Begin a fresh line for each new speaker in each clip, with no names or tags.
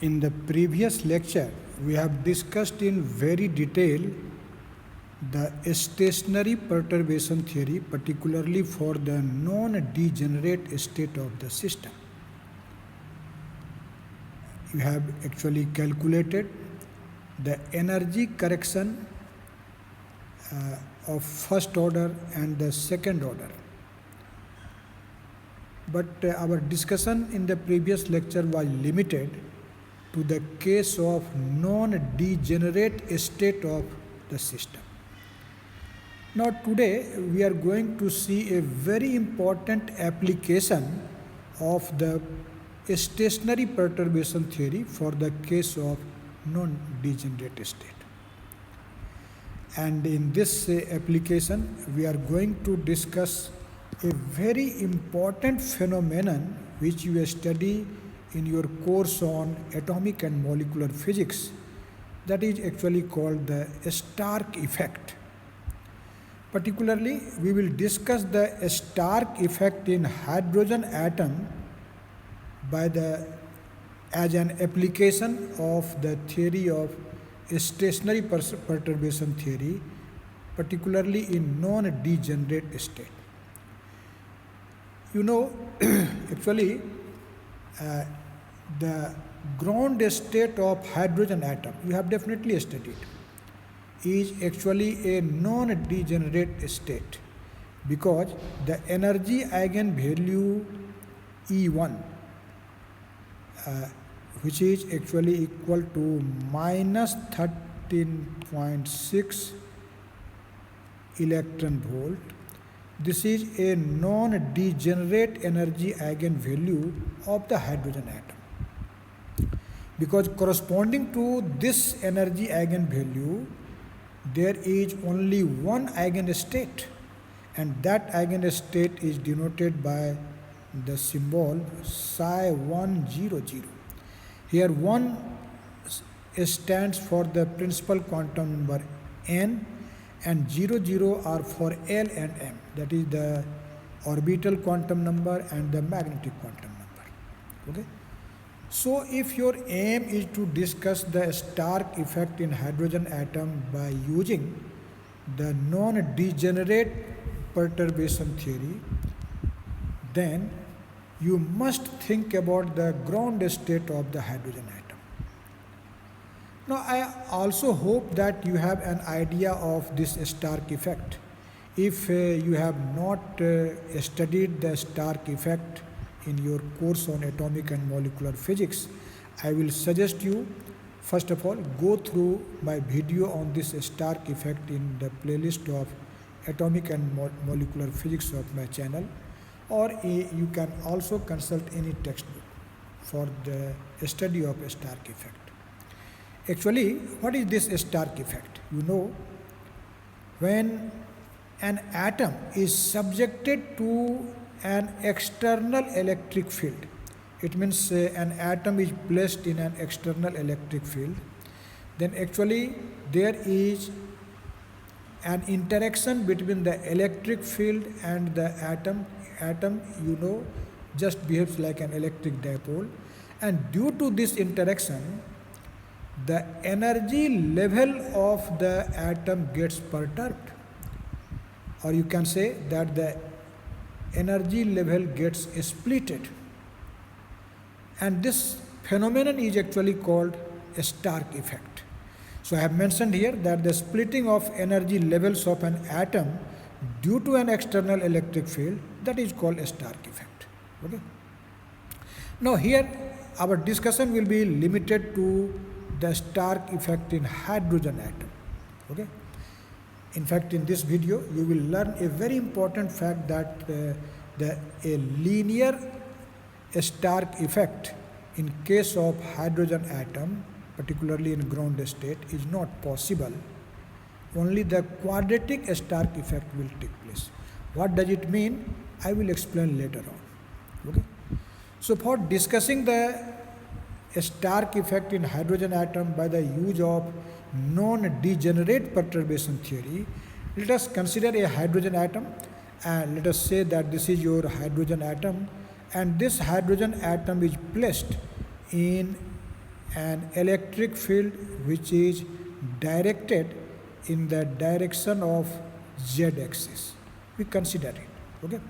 In the previous lecture, we have discussed in very detail the stationary perturbation theory, particularly for the non-degenerate state of the system. You have actually calculated the energy correction of first order and the second order. But our discussion in the previous lecture was limited to the case of non-degenerate state of the system. Now today we are going to see a very important application of the stationary perturbation theory for the case of non-degenerate state. And in this application we are going to discuss a very important phenomenon which you study in your course on atomic and molecular physics, that is actually called the Stark effect. Particularly, we will discuss the Stark effect in hydrogen atom as an application of the theory of stationary perturbation theory, particularly in non-degenerate state. You know, actually, the ground state of hydrogen atom, you have definitely studied, is actually a non-degenerate state because the energy eigenvalue E1, which is actually equal to minus 13.6 electron volt. This is a non-degenerate energy eigenvalue of the hydrogen atom. Because corresponding to this energy eigenvalue, there is only one eigenstate, and that eigenstate is denoted by the symbol psi100. Here 1 stands for the principal quantum number n, and 00 are for L and M, that is the orbital quantum number and the magnetic quantum number. Okay? So if your aim is to discuss the Stark effect in hydrogen atom by using the non-degenerate perturbation theory, then you must think about the ground state of the hydrogen atom. Now, I also hope that you have an idea of this Stark effect. If you have not studied the Stark effect in your course on atomic and molecular physics, I will suggest you, first of all, go through my video on this Stark effect in the playlist of atomic and molecular physics of my channel, or you can also consult any textbook for the study of Stark effect. Actually, what is this Stark effect? You know, when an atom is subjected to an external electric field, it means an atom is placed in an external electric field, then actually there is an interaction between the electric field and the atom. Atom, you know, just behaves like an electric dipole, and due to this interaction, the energy level of the atom gets perturbed, or you can say that the energy level gets splitted, and this phenomenon is actually called a Stark effect. So I have mentioned here that the splitting of energy levels of an atom due to an external electric field, that is called a Stark effect. Okay. Now here our discussion will be limited to the Stark effect in hydrogen atom. Okay. In fact, in this video you will learn a very important fact that a linear Stark effect in case of hydrogen atom, particularly in ground state, is not possible. Only the quadratic Stark effect will take place. What does it mean? I will explain later on. Okay. So for discussing the Stark effect in hydrogen atom by the use of non-degenerate perturbation theory, let us consider a hydrogen atom, and let us say that this is your hydrogen atom, and this hydrogen atom is placed in an electric field which is directed in the direction of z axis. We consider it, okay?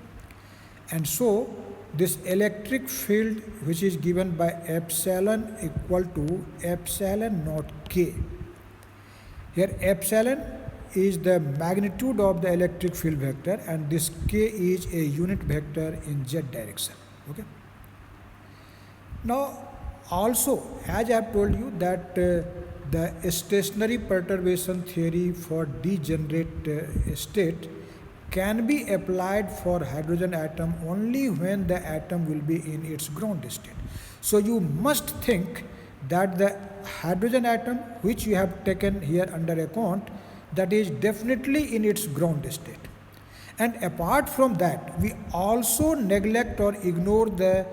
And so this electric field which is given by epsilon equal to epsilon naught k. Here epsilon is the magnitude of the electric field vector and this k is a unit vector in z direction, okay? Now also, as I have told you that the stationary perturbation theory for degenerate state can be applied for hydrogen atom only when the atom will be in its ground state. So you must think that the hydrogen atom which you have taken here under account, that is definitely in its ground state. And apart from that, we also neglect or ignore the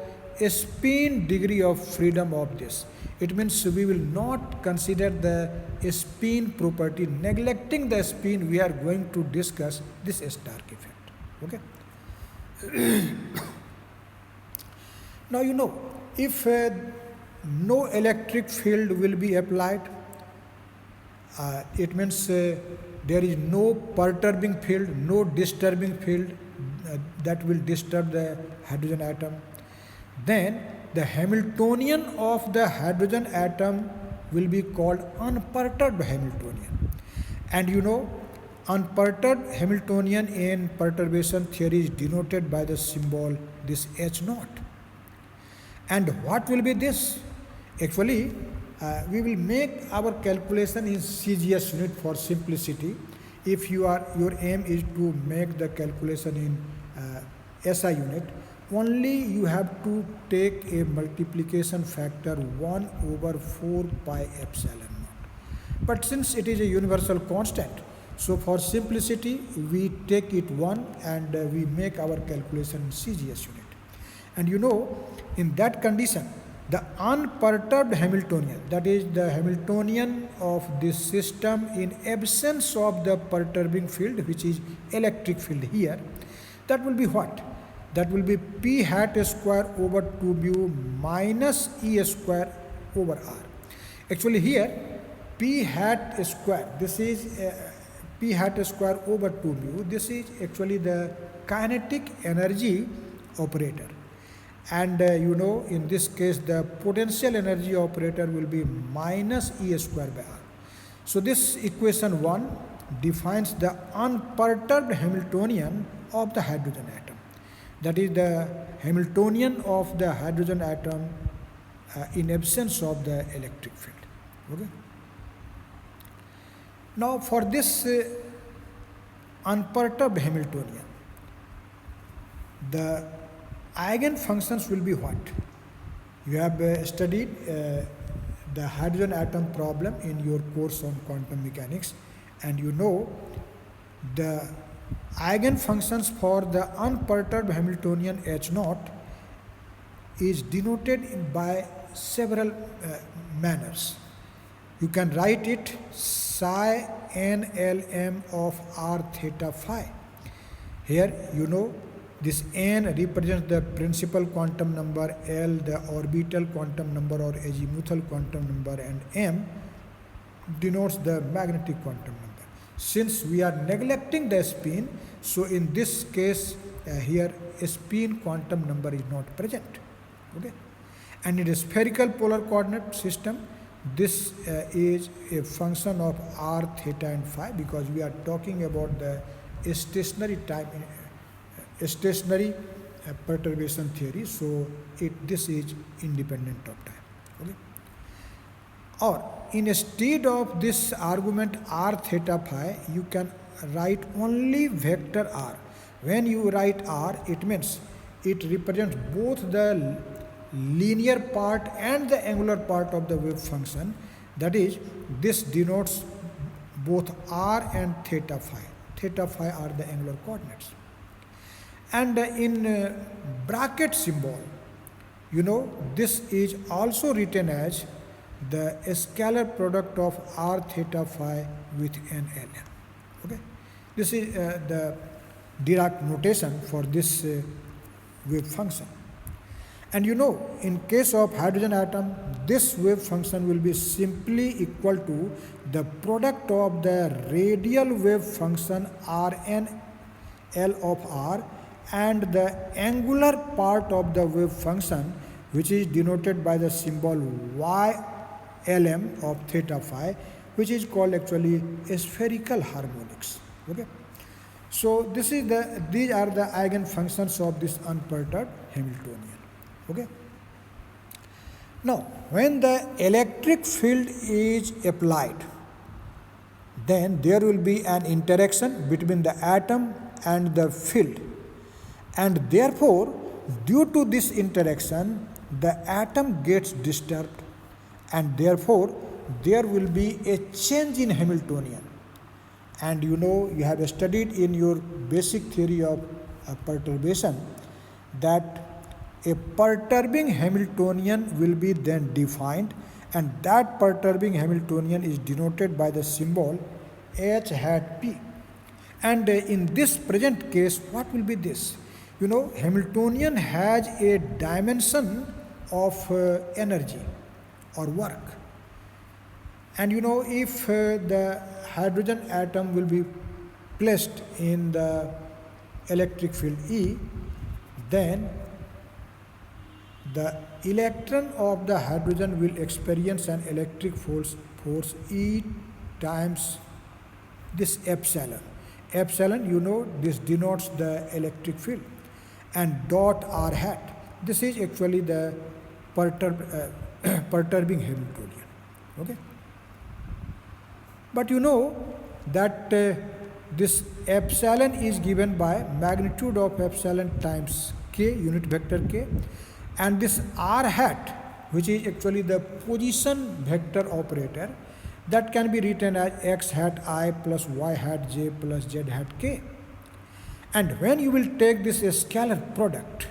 spin degree of freedom of this. It means we will not consider the spin property. Neglecting the spin, we are going to discuss this Stark effect. Okay. Now you know, if no electric field will be applied, it means there is no perturbing field, no disturbing field that will disturb the hydrogen atom. Then the Hamiltonian of the hydrogen atom will be called unperturbed Hamiltonian. And you know, unperturbed Hamiltonian in perturbation theory is denoted by the symbol this H naught. And what will be this? Actually, we will make our calculation in CGS unit for simplicity. If your aim is to make the calculation in SI unit, only you have to take a multiplication factor 1 over 4 pi epsilon naught. But since it is a universal constant, so for simplicity we take it 1 and we make our calculation in CGS unit. And you know, in that condition, the unperturbed Hamiltonian, that is the Hamiltonian of this system in absence of the perturbing field, which is electric field here, that will be what? That will be p hat square over 2bu minus e square over r. Actually here, p hat square, this is p hat square over 2bu, this is actually the kinetic energy operator. And you know, in this case the potential energy operator will be minus E square by R. So this equation 1 defines the unperturbed Hamiltonian of the hydrogen atom. That is the Hamiltonian of the hydrogen atom in absence of the electric field. Okay. Now for this unperturbed Hamiltonian, the eigenfunctions will be what? You have studied the hydrogen atom problem in your course on quantum mechanics, and you know the eigenfunctions for the unperturbed Hamiltonian H naught is denoted by several manners. You can write it psi nlm of r theta phi. Here you know this n represents the principal quantum number, L the orbital quantum number or azimuthal quantum number, and m denotes the magnetic quantum number. Since we are neglecting the spin, so in this case here a spin quantum number is not present. Okay? And in a spherical polar coordinate system, this is a function of r, theta and phi, because we are talking about the stationary time, stationary perturbation theory, so this is independent of time. Okay? Or instead of this argument r theta phi, you can write only vector r. When you write r, it means it represents both the linear part and the angular part of the wave function. That is, this denotes both r and theta phi. Theta phi are the angular coordinates. And in bracket symbol, you know, this is also written as the scalar product of r theta phi with n ln. Okay? This is the Dirac notation for this wave function. And in case of hydrogen atom, this wave function will be simply equal to the product of the radial wave function Rn L of R and the angular part of the wave function, which is denoted by the symbol Ylm of theta phi, which is called actually spherical harmonics. Okay. So these are the eigenfunctions of this unperturbed Hamiltonian. Okay. Now, when the electric field is applied, then there will be an interaction between the atom and the field, and therefore, due to this interaction, the atom gets disturbed, and therefore there will be a change in Hamiltonian. And you have studied in your basic theory of perturbation that a perturbing Hamiltonian will be then defined, and that perturbing Hamiltonian is denoted by the symbol H hat P. And in this present case, what will be this? Hamiltonian has a dimension of energy or work. And if the hydrogen atom will be placed in the electric field E, then the electron of the hydrogen will experience an electric force E times this epsilon. Epsilon, this denotes the electric field, and dot R hat. This is actually the perturbing Hamiltonian. Okay. But that this epsilon is given by magnitude of epsilon times k, unit vector k, and this R hat, which is actually the position vector operator, that can be written as x hat I plus y hat j plus z hat k. And when you will take this scalar product,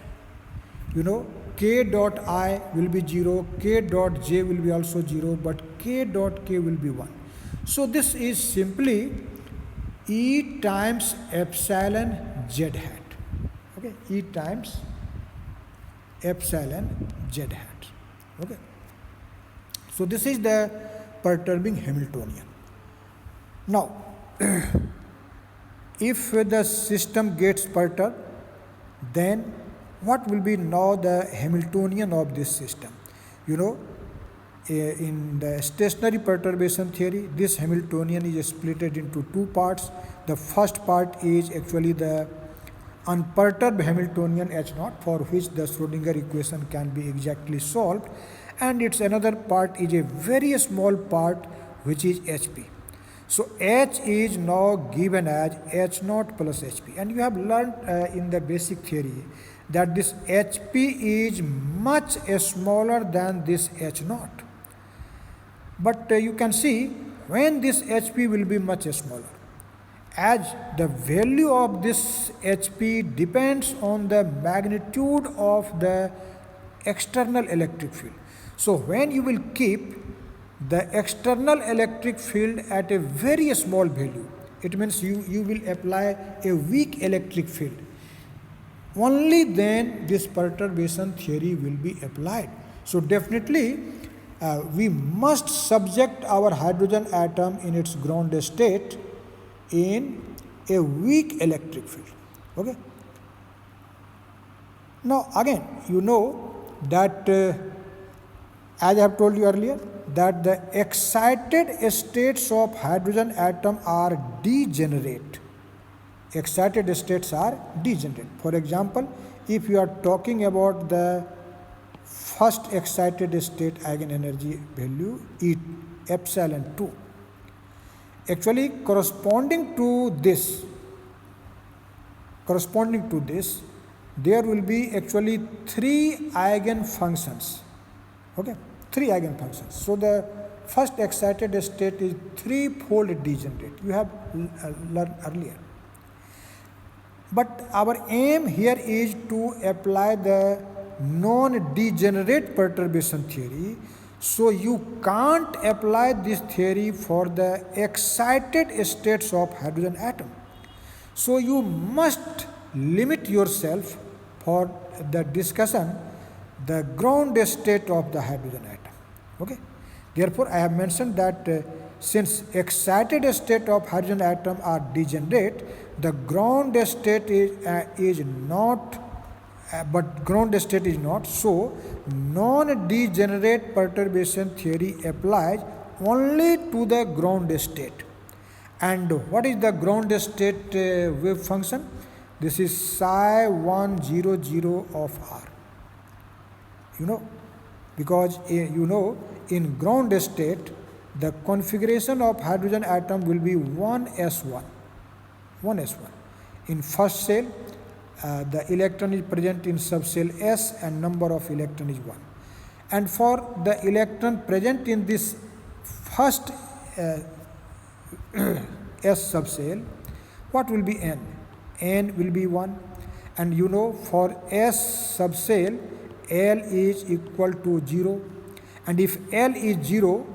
k dot I will be 0, k dot j will be also 0, but k dot k will be 1. So this is simply E times epsilon z hat. Okay, E times epsilon z hat. Okay. So this is the perturbing Hamiltonian. Now, if the system gets perturbed, then what will be now the Hamiltonian of this system? In the stationary perturbation theory, this Hamiltonian is split into two parts. The first part is actually the unperturbed Hamiltonian H0, for which the Schrodinger equation can be exactly solved, and its another part is a very small part, which is HP. So H is now given as H0 plus HP, and you have learned in the basic theory that this HP is much smaller than this H0. But you can see when this HP will be much smaller, as the value of this HP depends on the magnitude of the external electric field. So when you will keep the external electric field at a very small value, it means you will apply a weak electric field. Only then this perturbation theory will be applied. So definitely we must subject our hydrogen atom in its ground state in a weak electric field. Okay. Now again, that as I have told you earlier, that the excited states of hydrogen atom are degenerate. Excited states are degenerate. For example, if you are talking about the first excited state eigenenergy value, E epsilon 2, actually corresponding to this, there will be actually three eigenfunctions. Okay, three eigenfunctions. So the first excited state is threefold degenerate. You have learned earlier. But our aim here is to apply the non-degenerate perturbation theory. So you can't apply this theory for the excited states of hydrogen atom. So you must limit yourself for the discussion the ground state of the hydrogen atom. Okay. Therefore, I have mentioned that since excited state of hydrogen atom are degenerate, the ground state is not, but ground state is not. So, non-degenerate perturbation theory applies only to the ground state. And what is the ground state wave function? This is psi 100 of r. You know, because in ground state, the configuration of hydrogen atom will be 1s1. 1s1. In first cell, the electron is present in subcell S and number of electron is 1. And for the electron present in this first S subcell, what will be N? N will be 1. And for S subcell, L is equal to 0. And if L is 0,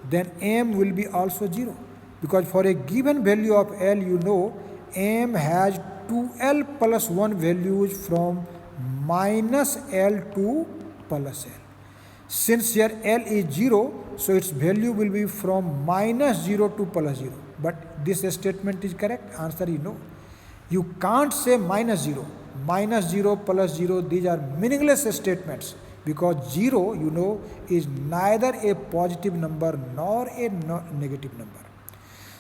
then M will be also 0. Because for a given value of L, M has 2L plus 1 values from minus L to plus L. Since here L is 0, so its value will be from minus 0 to plus 0. But this statement is correct? Answer is no. You can't say minus 0. Minus 0 plus 0, these are meaningless statements, because 0, is neither a positive number nor a negative number.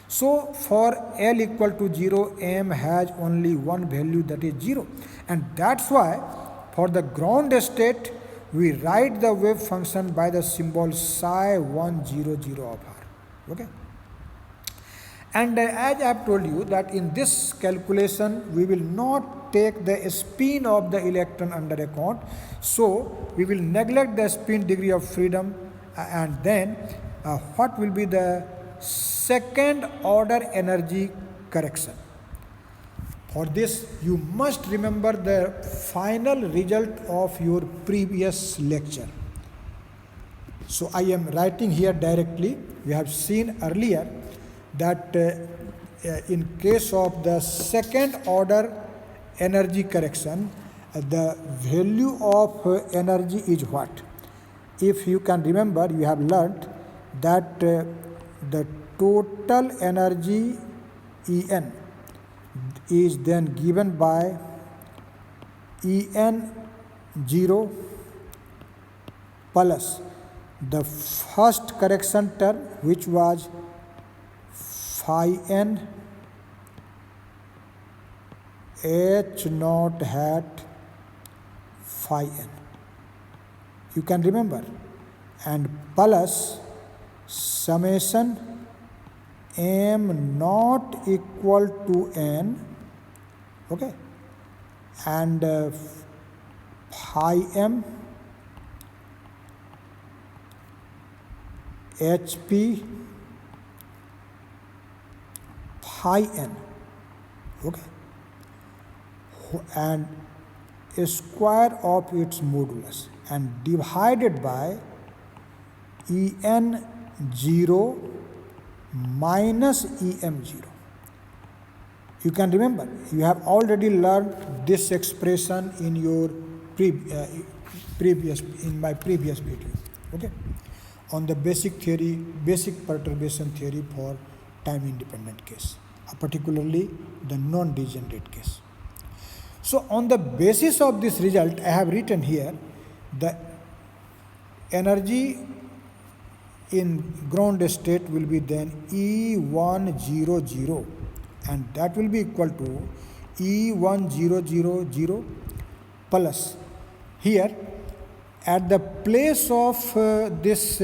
So for L equal to 0, M has only one value, that is 0. And that's why for the ground state, we write the wave function by the symbol psi 100 of r. Okay. And as I have told you that in this calculation, we will not take the spin of the electron under account. So we will neglect the spin degree of freedom, and then what will be the second order energy correction. For this, you must remember the final result of your previous lecture. So I am writing here directly. We have seen earlier that in case of the second order energy correction, the value of energy is what? If you can remember, you have learnt that the total energy En is then given by En0 plus the first correction term, which was phi n h naught hat phi n. You can remember. And plus summation m naught equal to n, okay, and phi m hp phi n, okay, and a square of its modulus, and divided by En0 minus Em0. You can remember, you have already learned this expression in your my previous video, okay, on the basic perturbation theory for time independent case, particularly the non-degenerate case. So on the basis of this result, I have written here the energy in ground state will be then E100, and that will be equal to E1000 plus here at the place of this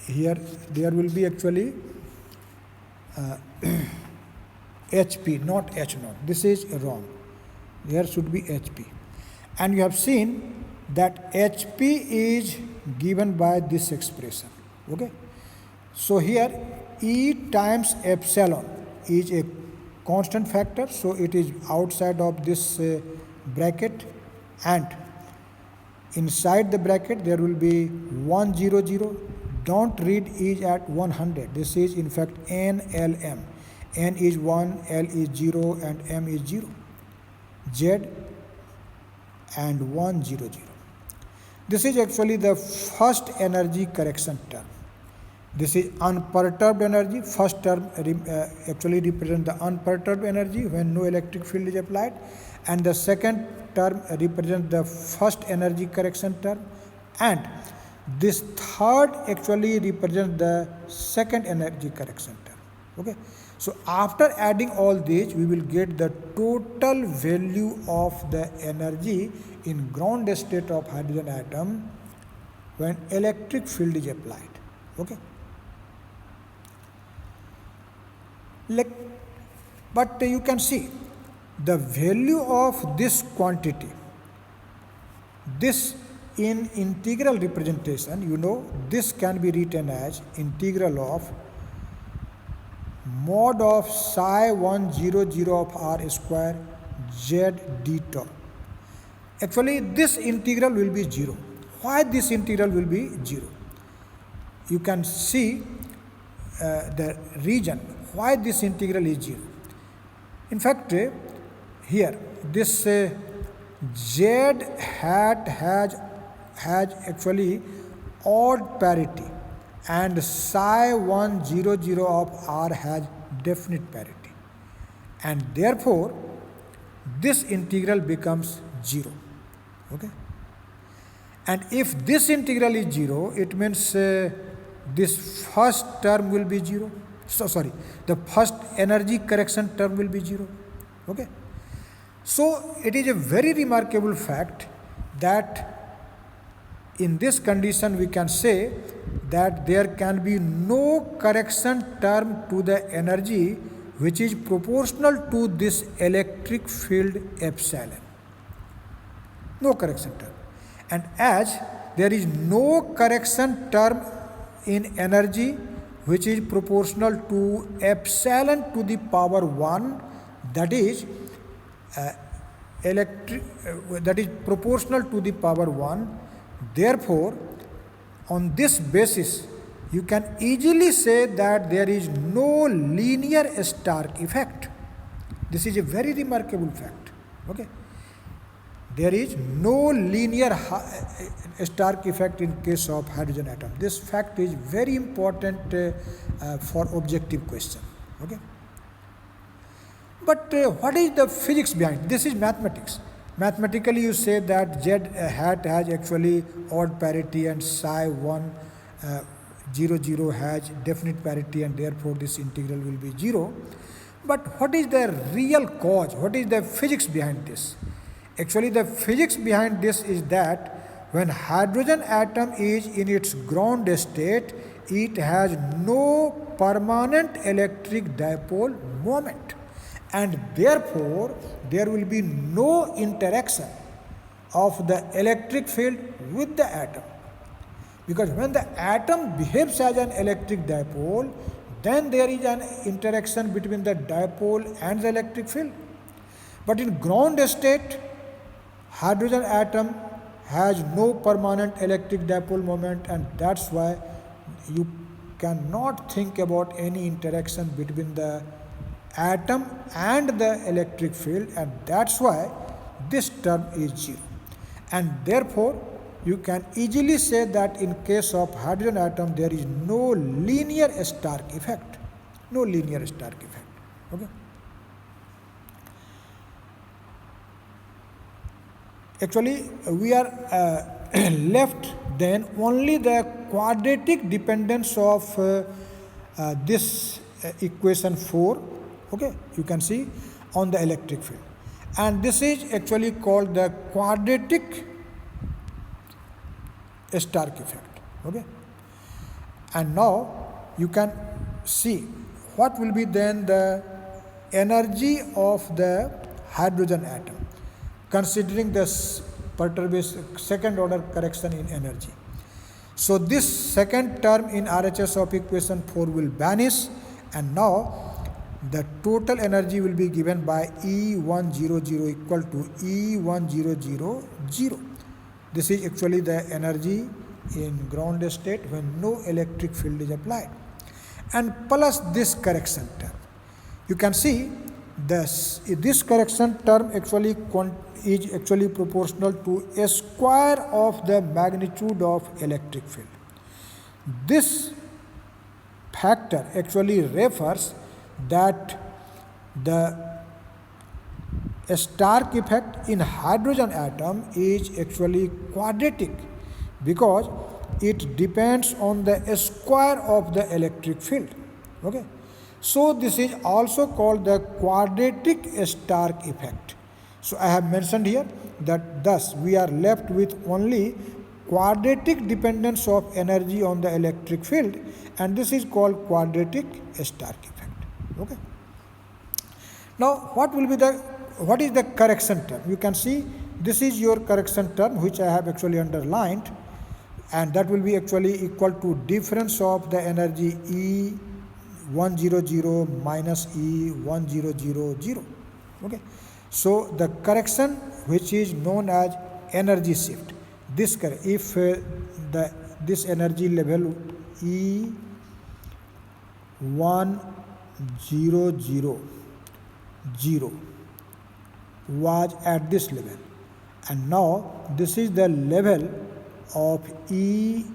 here there will be actually HP, not H naught. This is wrong. There should be HP. And you have seen that HP is given by this expression. Okay. So here E times epsilon is a constant factor, so it is outside of this bracket, and inside the bracket there will be 100. Don't read is at 100. This is in fact NLM. N is 1, L is 0 and M is 0. Z and 1 0 0. This is actually the first energy correction term. This is unperturbed energy. First term actually represents the unperturbed energy when no electric field is applied, and the second term represents the first energy correction term, and this third actually represents the second energy correction term. Okay, so after adding all these, we will get the total value of the energy in ground state of hydrogen atom when electric field is applied. Okay. But you can see the value of this quantity, this in integral representation, this can be written as integral of mod of psi 100 of r square z d tau. Actually, this integral will be 0. Why this integral will be 0? You can see the reason why this integral is 0. In fact, here this z hat has actually odd parity, and psi 100 of r has definite parity, and therefore this integral becomes 0. Okay, and if this integral is 0, it means this first term will be 0. The first energy correction term will be 0. Okay, so it is a very remarkable fact that in this condition we can say that there can be no correction term to the energy which is proportional to this electric field epsilon. No correction term. And as there is no correction term in energy which is proportional to epsilon to the power 1, that is proportional to the power 1. Therefore, on this basis, you can easily say that there is no linear Stark effect. This is a very remarkable fact. Okay, there is no linear Stark effect in case of hydrogen atom. This fact is very important for objective question. Okay, but what is the physics behind? This is mathematics. Mathematically, you say that z hat has actually odd parity and psi 100 has definite parity, and therefore this integral will be 0. But what is the real cause? What is the physics behind this? Actually, the physics behind this is that when hydrogen atom is in its ground state, it has no permanent electric dipole moment, and therefore there will be no interaction of the electric field with the atom. Because when the atom behaves as an electric dipole, then there is an interaction between the dipole and the electric field. But in ground state, hydrogen atom has no permanent electric dipole moment, and that's why you cannot think about any interaction between the atom and the electric field, and that's why this term is 0. And therefore, you can easily say that in case of hydrogen atom, there is no linear Stark effect. No linear Stark effect. Okay. Actually, we are left then only the quadratic dependence of this equation 4. Okay, you can see on the electric field, and this is actually called the quadratic Stark effect. Okay, and now you can see what will be then the energy of the hydrogen atom, considering this perturbation, second order correction in energy. So this second term in RHS of equation 4 will vanish, and now the total energy will be given by E100 equal to E1000. This is actually the energy in ground state when no electric field is applied, and plus this correction term. You can see this correction term actually is actually proportional to a square of the magnitude of electric field. This factor actually refers that the Stark effect in hydrogen atom is actually quadratic because it depends on the square of the electric field. Okay, so this is also called the quadratic Stark effect. So I have mentioned here that thus we are left with only quadratic dependence of energy on the electric field, and this is called quadratic Stark effect. Okay. Now what is the correction term? You can see this is your correction term which I have actually underlined, and that will be actually equal to difference of the energy E100 minus E1000. Okay. So the correction which is known as energy shift, this if this energy level E1000 was at this level, and now this is the level of E100.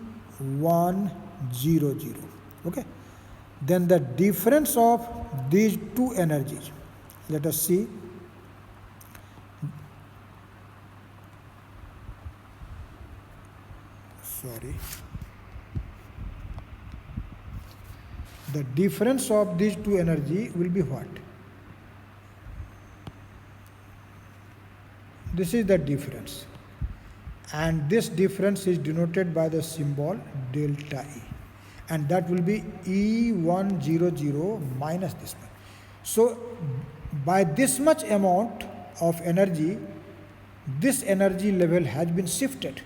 Okay, then the difference of these two energies, let us see. The difference of these two energy will be what? This is the difference, and this difference is denoted by the symbol delta E, and that will be E100 minus this one. So by this much amount of energy, this energy level has been shifted.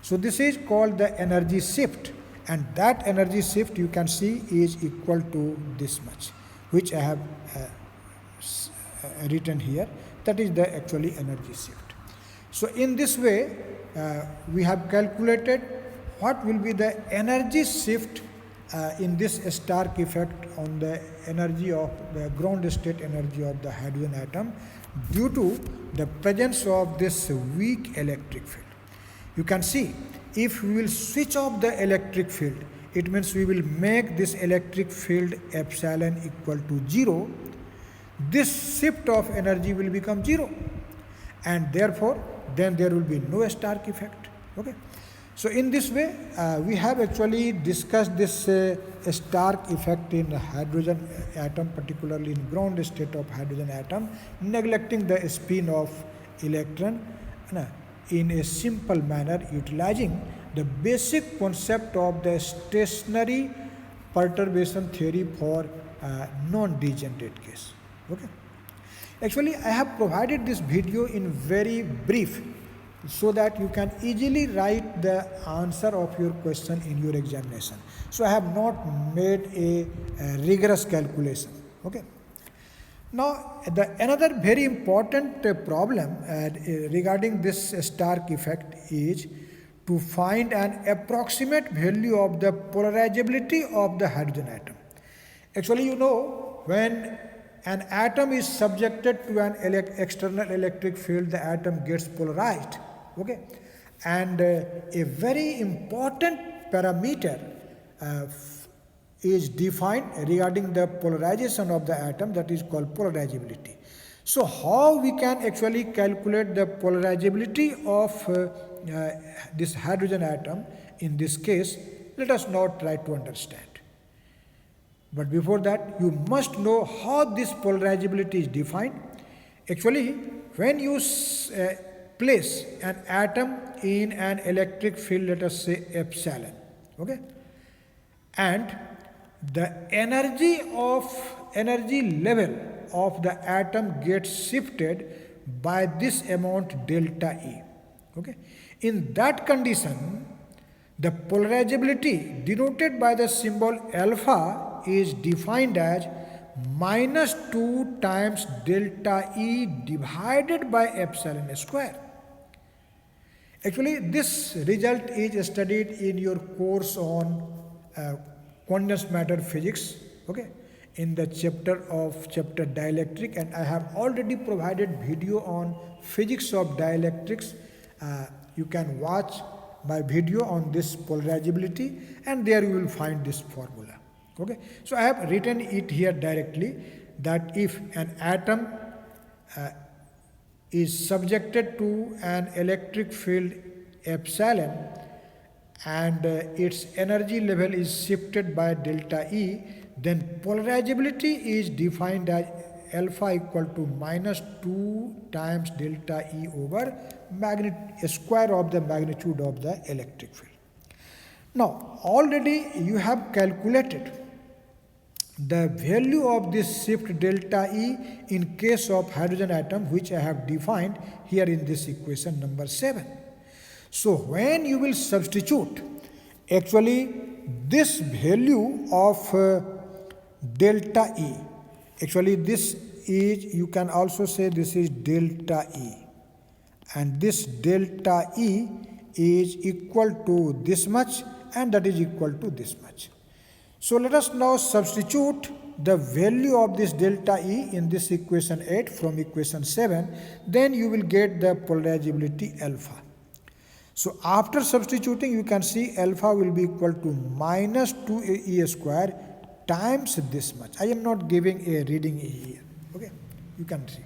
So this is called the energy shift, and that energy shift you can see is equal to this much, which I have written here. That is the actually energy shift. So in this way, we have calculated what will be the energy shift in this Stark effect on the energy of the ground state energy of the hydrogen atom due to the presence of this weak electric field. You can see if we will switch off the electric field, it means we will make this electric field epsilon equal to 0. This shift of energy will become 0, and therefore then there will be no Stark effect. Okay. So in this way, we have actually discussed this Stark effect in hydrogen atom, particularly in ground state of hydrogen atom, neglecting the spin of electron in a simple manner, utilizing the basic concept of the stationary perturbation theory for non-degenerate case. Okay. Actually, I have provided this video in very brief so that you can easily write the answer of your question in your examination. So I have not made a rigorous calculation. Okay. Now, another very important problem regarding this Stark effect is to find an approximate value of the polarizability of the hydrogen atom. Actually, you know, when an atom is subjected to an external electric field, the atom gets polarized. Okay, and a very important parameter is defined regarding the polarization of the atom, that is called polarizability. So how we can actually calculate the polarizability of this hydrogen atom in this case, let us now try to understand. But before that, you must know how this polarizability is defined. Actually, when you place an atom in an electric field, let us say epsilon, okay, and the energy level of the atom gets shifted by this amount delta E. Okay, in that condition, the polarizability denoted by the symbol alpha is defined as minus 2 times delta E divided by epsilon square. Actually, this result is studied in your course on condensed matter physics. Okay, in the chapter dielectric, and I have already provided video on physics of dielectrics. You can watch my video on this polarizability, and there you will find this formula. Okay, so I have written it here directly, that if an atom is subjected to an electric field epsilon, and its energy level is shifted by delta E, then polarizability is defined as alpha equal to minus 2 times delta E over square of the magnitude of the electric field. Now, already you have calculated the value of this shift delta E in case of hydrogen atom, which I have defined here in this equation number 7. So when you will substitute, actually this value of delta E, actually this is, you can also say this is delta E, and this delta E is equal to this much, and that is equal to this much. So let us now substitute the value of this delta E in this equation 8 from equation 7, then you will get the polarizability alpha. So after substituting, you can see alpha will be equal to minus 2E square times this much. I am not giving a reading here. Okay, you can see.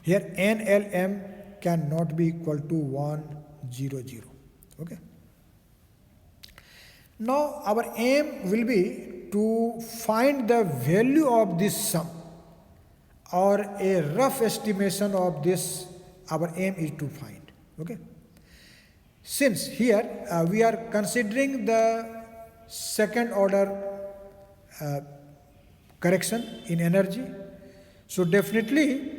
Here NLM cannot be equal to 100. Okay. Now our aim will be to find the value of this sum, or a rough estimation of this. Our aim is to find. Okay. Since here we are considering the second order correction in energy, so definitely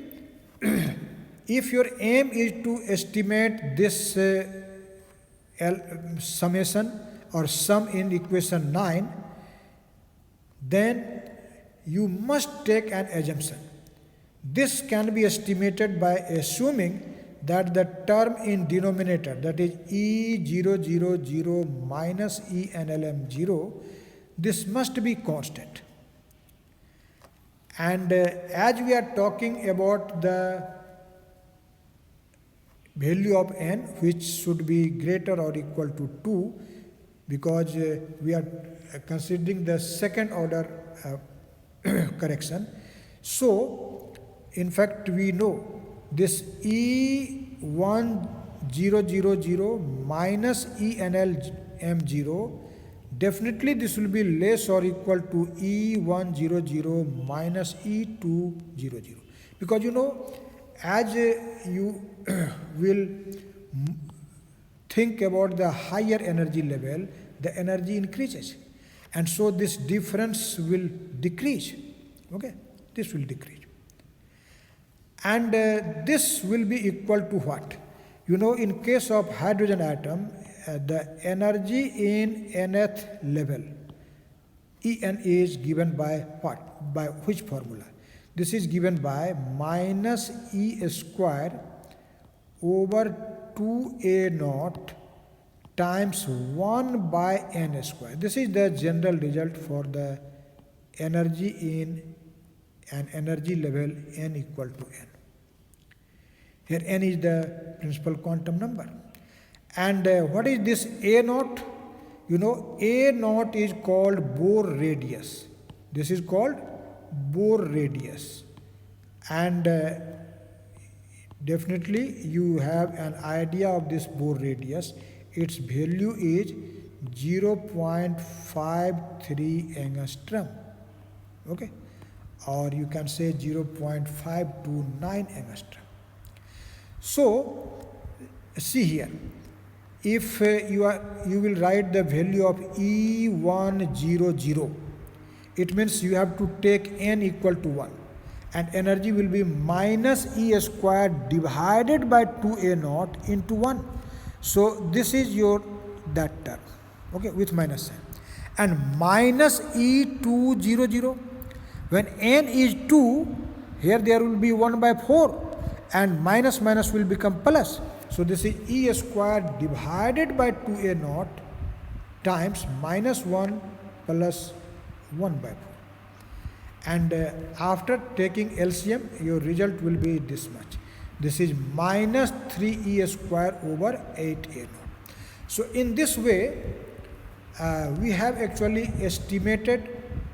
if your aim is to estimate this summation or sum in equation 9, then you must take an assumption. This can be estimated by assuming that the term in denominator, that is E000 minus ENLM0, this must be constant. And as we are talking about the value of n, which should be greater or equal to 2, because we are considering the second order correction. So in fact we know this E1000 minus ENLM0, definitely this will be less or equal to E100 minus E200, because you know, as you will think about the higher energy level, the energy increases, and so this difference will decrease. Okay, this will decrease, and this will be equal to what? You know, in case of hydrogen atom, the energy in nth level, En is given by what? By which formula? This is given by minus E square over 2A naught times 1 by n square. This is the general result for the energy in an energy level n equal to n. Here n is the principal quantum number. And what is this A naught? You know, A naught is called Bohr radius. This is called Bohr radius. And definitely you have an idea of this Bohr radius. Its value is 0.53 angstrom. Okay, or you can say 0.529 angstrom. So see here, if you will write the value of E100, it means you have to take n equal to 1, and energy will be minus E squared divided by 2A naught into 1. So this is your that term, okay, with minus sign. And minus E200, when n is 2, here there will be 1 by 4, and minus minus will become plus. So this is E squared divided by 2A naught times minus 1 plus 1 by 4. and after taking LCM your result will be this much. This is minus 3e square over 8a naught. So in this way we have actually estimated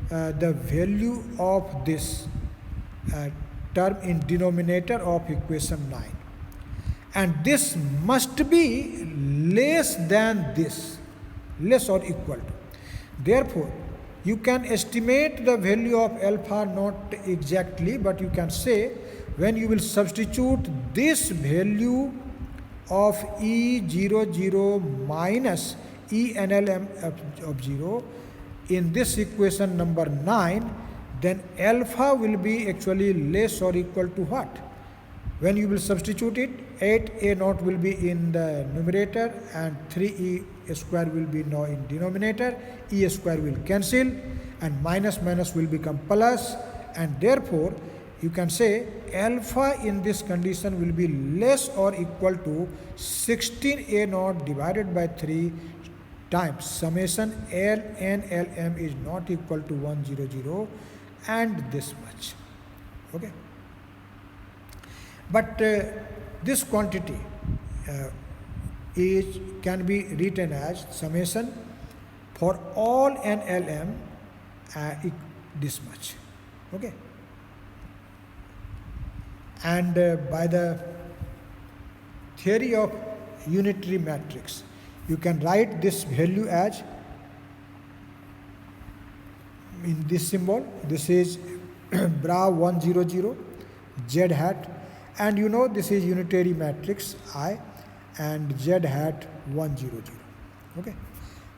the value of this term in denominator of equation 9, and this must be less than this, less or equal to. Therefore you can estimate the value of alpha not exactly, but you can say when you will substitute this value of E00 minus ENLM of 0 in this equation number 9, then alpha will be actually less or equal to what? When you will substitute it, 8a naught will be in the numerator and 3e square will be now in denominator, e square will cancel and minus minus will become plus, and therefore you can say alpha in this condition will be less or equal to 16a naught divided by 3 times summation L n L m is not equal to 100 and this much. Okay. But this quantity can be written as summation for all n L m this much. Okay. And by the theory of unitary matrix, you can write this value as in this symbol. This is bra 100 z hat, and you know this is unitary matrix I and z hat 100. Okay,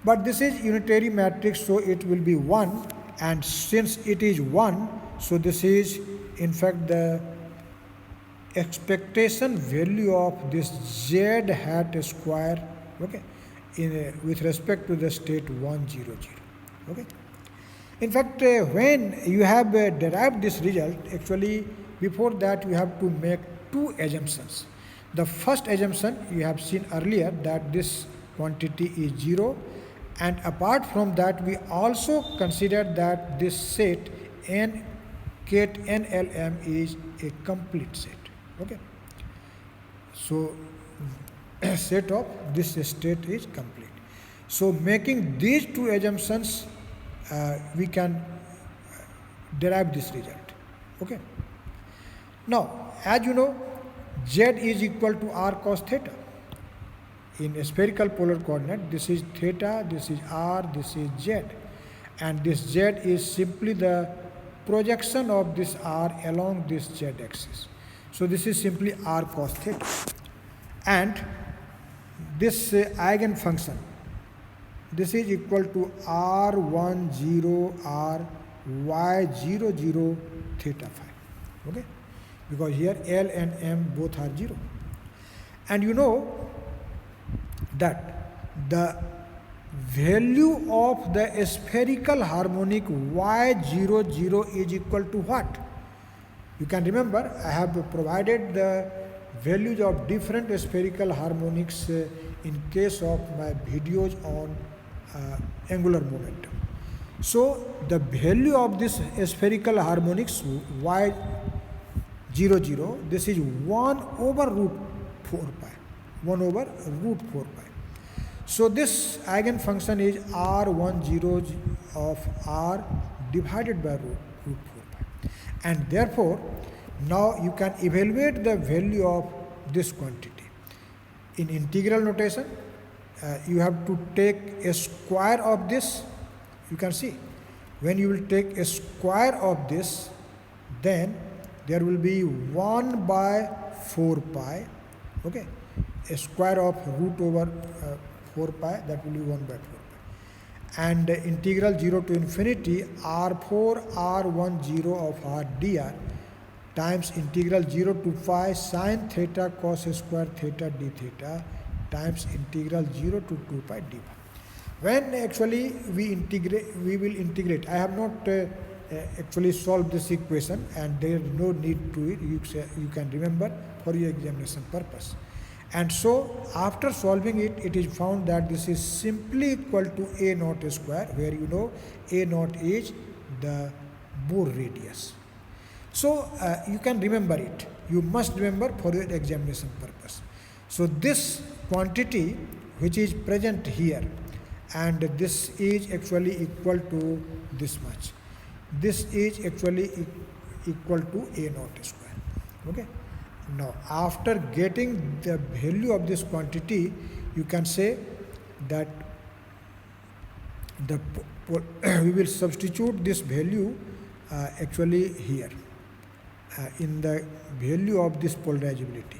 but this is unitary matrix, so it will be 1, and since it is 1, so this is in fact the expectation value of this z hat square, okay, with respect to the state 100. Okay. In fact, when you have derived this result, actually before that you have to make two assumptions. The first assumption you have seen earlier, that this quantity is 0, and apart from that we also considered that this set n ket NLM is a complete set. Okay, so set of this state is complete. So making these two assumptions we can derive this result. Okay, now as you know, z is equal to r cos theta. In a spherical polar coordinate, this is theta, this is r, this is z, and this z is simply the projection of this r along this z axis. So this is simply r cos theta, and this eigenfunction, this is equal to r10 r y00 theta phi. Okay, because here L and M both are 0, and you know that the value of the spherical harmonic y00 is equal to what? You can remember I have provided the values of different spherical harmonics in case of my videos on angular momentum. So the value of this spherical harmonics y00, this is 1 over root 4 pi, 1 over root 4 pi. So this eigenfunction is r10 of r divided by root 4 pi, and therefore now you can evaluate the value of this quantity. In integral notation, you have to take a square of this. You can see when you will take a square of this, then there will be 1 by 4 pi, okay, a square of root over 4 pi, that will be 1 by 4 pi, and integral 0 to infinity r4 r10 of r dr times integral 0 to pi sine theta cos square theta d theta times integral 0 to 2 pi d pi. When actually we will integrate. I have not actually solved this equation, and there is no need to it. You can remember for your examination purpose. And so after solving it, it is found that this is simply equal to a naught square, where you know a naught is the Bohr radius. So you can remember it. You must remember for your examination purpose. So this quantity which is present here, and this is actually equal to this much. This is actually equal to A naught square. Okay. Now after getting the value of this quantity, you can say that the we will substitute this value actually here in the value of this polarizability.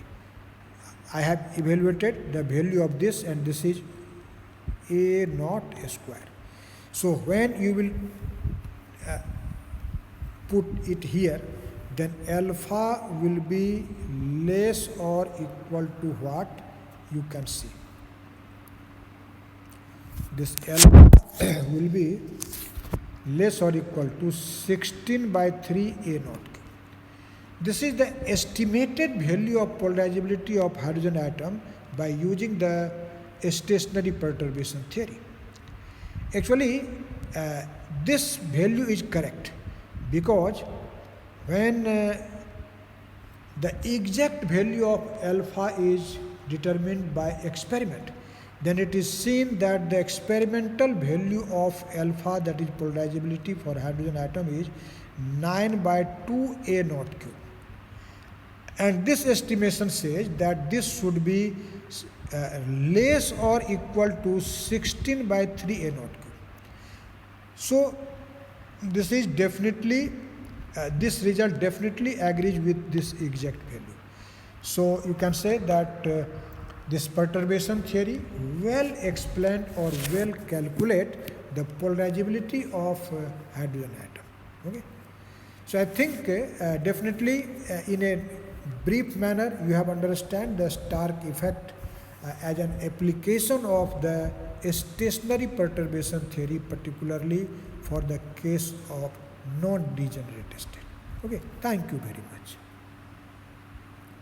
I have evaluated the value of this, and this is A naught square. So when you will put it here, then alpha will be less or equal to what? You can see. This alpha will be less or equal to 16 by 3 A naught. This is the estimated value of polarizability of hydrogen atom by using the stationary perturbation theory. Actually, this value is correct because when the exact value of alpha is determined by experiment, then it is seen that the experimental value of alpha, that is polarizability for hydrogen atom, is 9 by 2 A naught cube. And this estimation says that this should be less or equal to 16 by 3 A naught cube. So this is definitely, this result definitely agrees with this exact value. So you can say that this perturbation theory well explained or well calculate the polarizability of hydrogen atom. Okay. So I think definitely in a brief manner you have understand the Stark effect as an application of the stationary perturbation theory, particularly for the case of non-degenerate state. Okay, thank you very much.